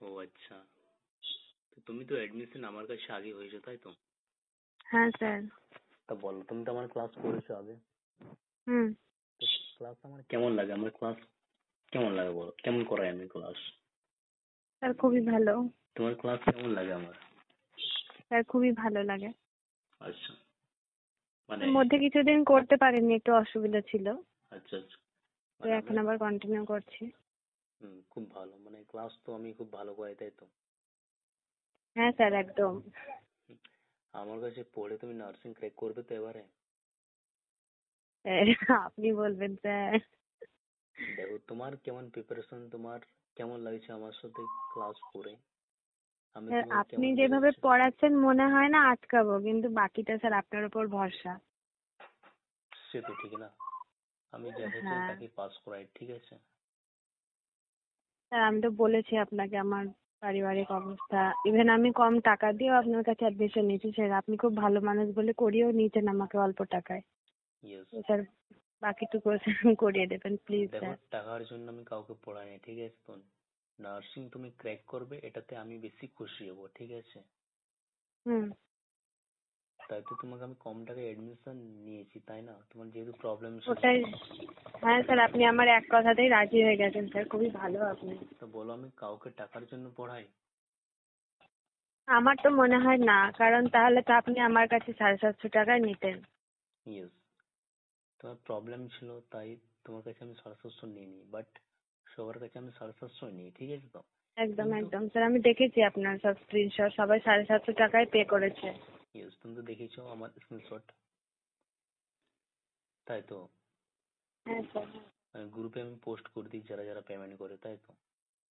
ও আচ্ছা, তো তুমি তো অ্যাডমিশন আমার কাছে আগে হয়েছো তাই তো? হ্যাঁ স্যার। তা বলো, তুমি তো আমার ক্লাস করেছো আগে, হুম। তো ক্লাস আমার কেমন লাগে? আমার ক্লাস কেমন লাগে বলো, কেমন করাই আমি ক্লাস? স্যার খুবই ভালো। তোমার ক্লাস কেমন লাগে আমার? স্যার খুবই ভালো লাগে। আচ্ছা, মানে এর মধ্যে কিছুদিন করতে পারিনি, একটু অসুবিধা ছিল। আচ্ছা আচ্ছা, তো মানে এখন আমি আবার কন্টিনিউ করছি। খুব ভালো, মানে ক্লাস তো আমি খুব ভালো করাই তাই তো? হ্যাঁ স্যার, একদম। হুম, আমার কাছে পড়ে তুমি নার্সিং ক্র্যাক করবে তো এবারে? স্যার, আপনি বলবেন স্যার। দেখো তোমার কেমন প্রিপারেশন, তোমার কেমন লাগছে আমার সাথে ক্লাস করে, আমি স্যার তোমাকে আপনি কেমন যেভাবে বোঝাচ্ছি? পড়াচ্ছেন মনে হয় না আটকাবো, কিন্তু বাকিটা স্যার আপনার উপর ভরসা। সে তো ঠিক না, আমি যাকে চাই হ্যাঁ তাকে পাস করাই, ঠিক আছে? স্যার, আমি তো বলেছি আপনাকে আমার পারিবারিক অবস্থা, ইভেন আমি কম টাকা দিয়েও আপনার কাছে অ্যাডমিশন নিয়েছি স্যার, আপনি খুব ভালো মানুষ বলে করিয়েও নিয়েছেন আমাকে অল্প টাকায়। ইয়েস। তো স্যার বাকিটুকু স্যার করিয়ে দেবেন প্লিজ দেখো, স্যার। টাকার জন্য আমি কাউকে পড়াইনি, ঠিক আছে তো? নার্সিং তুমি ক্র্যাক করবে এটাতে আমি বেশি খুশি হব, ঠিক আছে? হুম। তাই তো তোমাকে আমি কম টাকায় এডমিশন নিয়েছি, তাই না? তোমার যেহেতু প্রবলেম ছিল। ওটাই। হ্যাঁ স্যার, আপনি আমার এক কথাতেই রাজি হয়ে গেছেন স্যার, খুবই ভালো আপনি। তো বলো, আমি কাউকে টাকার জন্য পড়াই? আমার তো মনে হয় না, কারণ তাহলে তো আপনি আমার কাছে 750 টাকায় নিতেন। ইয়েস, তোমার প্রবলেম ছিল তাই তোমার কাছে আমি 750 নিয়ে নিই, বাট সবার কাছে আমি 750 নিই, ঠিক আছে তো? একদম কিন্তু একদম স্যার, আমি দেখেছি আপনার সব স্ক্রিনশট, সবাই 750 টাকায় পে করেছে। ইয়েস, তুমি তো দেখেছো আমার স্ক্রিনশট, তাই তো? হ্যাঁ স্যার। গ্রুপে আমি পোস্ট করে দিই যারা যারা পেমেন্ট করে, তাই তো?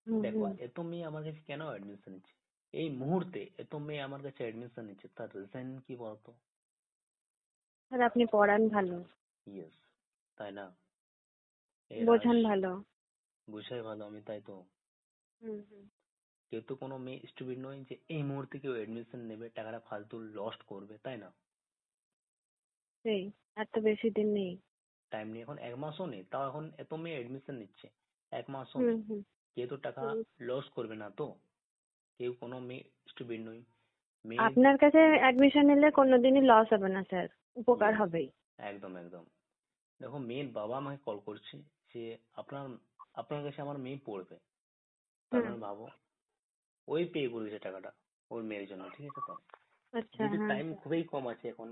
হুম দেখো, হুম। এত মেয়ে আমার কাছে কেন অ্যাডমিশন নিচ্ছে? এই মুহূর্তে এত মেয়ে আমার কাছে অ্যাডমিশন নিচ্ছে, তার রিজন কি বলতো? স্যার আপনি পড়ান ভালো, ইয়েস, তাই না? এই রাশ বোঝান ভালো। বুঝাই ভালো আমি, তাই তো? হুম হুম। কেউ তো কোনো মেয়ে স্টুপিড নয় যে এই মুহূর্তে কেউ এডমিশন নেবে, টাকাটা ফালতু লস্ট করবে, তাই না? সেই, আর তো বেশি দিন নেই। টাইম নেই, এখন 1 মাসও নেই, তাও এখন এত মেয়ে এডমিশন নিচ্ছে। 1 মাসও হুম নেই, হুম। কেউ তো টাকা হুম। লস করবে না তো? কেউ কোনো মেয়ে স্টুপিড নয়। মেয়ে আপনার কাছে অ্যাডমিশন নিলে কোনোদিনই লস হবে না স্যার, উপকার ইয়েস, হবেই। একদম একদম। দেখো, মেয়ের বাবা আমাকে কল করছে যে আপনার আপনার কাছে আমার মেয়ে পড়বে, তার হুম। মানে ভাবো, ওই পে করেছে টাকাটা ওর মেয়ের জন্য, ঠিক আছে তো? আচ্ছা যেহেতু হ্যাঁ টাইম স্যার। খুবই কম আছে এখন,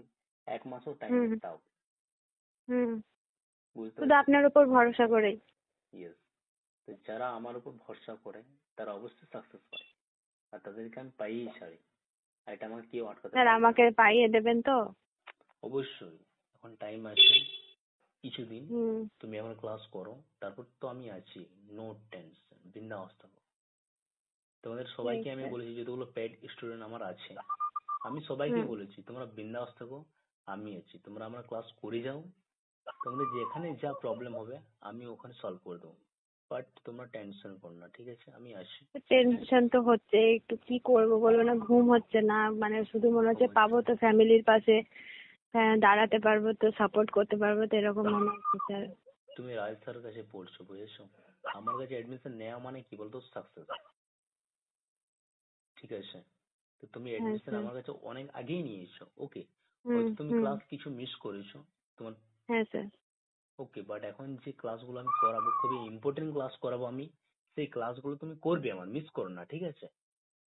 1 মাসও টাইম হুম নেই হুম। তাও, হুম। বুঝতে শুধু পারছো তো? আপনার উপর ভরসা করেই। ইয়েস, তো যারা আমার উপর ভরসা করে তারা অবশ্যই সাকসেস পায়, আর তাদেরকে আমি পাইয়েই ছাড়ি, আর এটা আমাকে কেউ আটকাতে স্যার পারবে না। আমাকে পাইয়ে দেবেন তো? অবশ্যই, এখন টাইম আছে কিছুদিন, হুম। তুমি আমার ক্লাস করো, তারপর তো আমি আছি, নো টেনশন, বিন্দাস থাকো। তোমাদের ঠিক সবাইকে আমি স্যার। বলেছি যতগুলো পেড স্টুডেন্ট আমার আছে, আমি সবাইকে হুম। বলেছি তোমরা বিন্দাস থাকো, আমি আছি, তোমরা আমার ক্লাস করে যাও, তোমাদের যেখানে যা প্রবলেম হবে আমি ওখানে সলভ করে দেবো, বাট তোমরা টেনশন করো না, ঠিক আছে? আমি আছি। টেনশন তো হচ্ছে, একটু কি করবো বলবো না, ঘুম হচ্ছে না, মানে শুধু মনে ও হচ্ছে পাবো আচ্ছা, তো ফ্যামিলির পাশে, হ্যাঁ দাঁড়াতে পারবো তো, সাপোর্ট করতে পারবো তো, এরকম মনে হচ্ছে স্যার। তুমি রাজ স্যারের কাছে পড়ছো, বুঝেছো? আমার কাছে এডমিশন নেওয়া মানে কি বলতো, সাকসেস, ঠিক আছে? তো তুমি হ্যাঁ এডমিশন স্যার। আমার কাছে অনেক আগেই নিয়েছো, ওকে, হুম হয়তো তুমি হুম। ক্লাস কিছু মিস করেছো তোমার, হ্যাঁ স্যার। ওকে, বাট এখন যে ক্লাসগুলো আমি করাবো খুবই ইম্পর্টেন্ট ক্লাস করাবো আমি, সেই ক্লাসগুলো তুমি করবে, আমার মিস করো না, ঠিক আছে?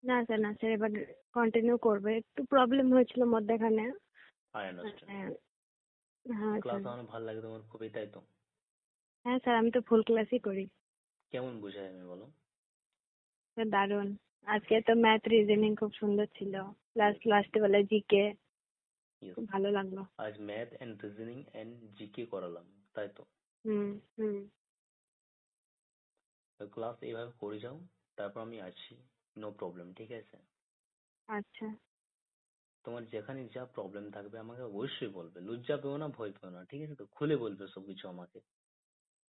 না স্যার, না স্যার, এবার কন্টিনিউ করবো, একটু প্রবলেম হয়েছিল মধ্যেখানে। I understand. হ্যাঁ। হ্যাঁ ক্লাস স্যার। আমার ভালো লাগে তোমার খুবই, তাই তো? হ্যাঁ স্যার, আমি তো ফুল ক্লাসই করি। কেমন বুঝাই আমি বলো? স্যার দারুণ। আজকে তো ম্যাথ রিজনিং খুব সুন্দর ছিল, প্লাস লাস্টে বেলা জিকে, ইয়েস, খুব ভালো লাগলো। আজ math and reasoning and GK করালাম, তাই তো? হুম হুম। ক্লাস এইভাবে করে যাও, তারপর আমি আছি, নো প্রবলেম, ঠিক আছে? আচ্ছা। তোমার যেখানে যা প্রবলেম থাকবে আমাকে অবশ্যই বলবে, লজ্জা পেও না, ভয় পেও না, ঠিক আছে তো? খুলে বলবে সবকিছু আমাকে।